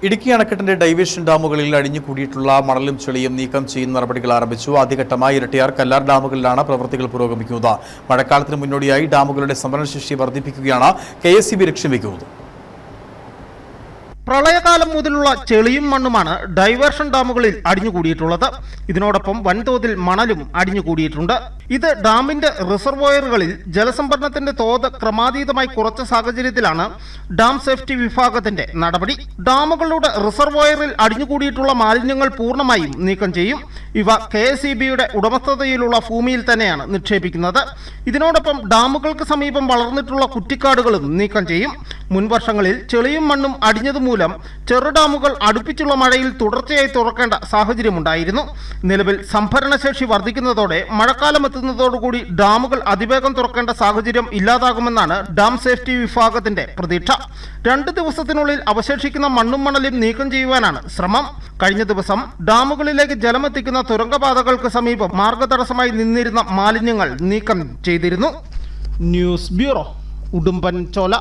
ഇടുക്കി അണക്കെട്ടിന്റെ ഡൈവേഷൻ ഡാമുകളിൽ അടിഞ്ഞുകൂടിയിട്ടുള്ള മണലും ചെളിയും നീക്കം ചെയ്യുന്ന നടപടികൾ ആരംഭിച്ചു. ആദ്യഘട്ടമായി ഇരട്ടിയാർ, കല്ലാർ ഡാമുകളിലാണ് പ്രവൃത്തികൾ പുരോഗമിക്കുന്നത്. മഴക്കാലത്തിന് മുന്നോടിയായി ഡാമുകളുടെ സംഭരണശേഷി വർദ്ധിപ്പിക്കുകയാണ് KSEB ലക്ഷ്യം വെക്കുന്നത്. പ്രളയകാലം മുതലുള്ള ചെളിയും മണ്ണുമാണ് ഡൈവേർഷൻ ഡാമുകളിൽ അടിഞ്ഞുകൂടിയിട്ടുള്ളത്. ഇതിനോടൊപ്പം വൻതോതിൽ മണലും അടിഞ്ഞുകൂടിയിട്ടുണ്ട്. ഇത് ഡാമിന്റെ റിസർവോയറുകളിൽ ജലസംഭരണത്തിന്റെ തോത് ക്രമാതീതമായി കുറച്ച സാഹചര്യത്തിലാണ് ഡാം സേഫ്റ്റി വിഭാഗത്തിന്റെ നടപടി. ഡാമുകളുടെ റിസർവോയറിൽ അടിഞ്ഞുകൂടിയിട്ടുള്ള മാലിന്യങ്ങൾ പൂർണ്ണമായും നീക്കം ചെയ്യും. ഇവ KSEBയുടെ ഉടമസ്ഥതയിലുള്ള ഭൂമിയിൽ തന്നെയാണ് നിക്ഷേപിക്കുന്നത്. ഇതിനോടൊപ്പം ഡാമുകൾക്ക് സമീപം വളർന്നിട്ടുള്ള കുറ്റിക്കാടുകളും നീക്കം ചെയ്യും. മുൻ വർഷങ്ങളിൽ ചെളിയും മണ്ണും അടിഞ്ഞതുമൂലം ചെറു ഡാമുകൾ അടുപ്പിച്ചുള്ള മഴയിൽ തുടർച്ചയായി തുറക്കേണ്ട സാഹചര്യമുണ്ടായിരുന്നു. നിലവിൽ സംഭരണശേഷി വർദ്ധിക്കുന്നതോടെ മഴക്കാലം എത്തുന്നതോടുകൂടി ഡാമുകൾ അതിവേഗം തുറക്കേണ്ട സാഹചര്യം ഇല്ലാതാകുമെന്നാണ് ഡാം സേഫ്റ്റി വിഭാഗത്തിന്റെ പ്രതീക്ഷ. 2 ദിവസത്തിനുള്ളിൽ അവശേഷിക്കുന്ന മണ്ണും മണലും നീക്കം ചെയ്യുവാനാണ് ശ്രമം. കഴിഞ്ഞ ദിവസം ഡാമുകളിലേക്ക് ജലമെത്തിക്കുന്ന തുരങ്കപാതകൾക്ക് സമീപം മാർഗതടസ്സമായി നിന്നിരുന്ന മാലിന്യങ്ങൾ നീക്കം ചെയ്തിരുന്നു. News bureau, Udumbanchola.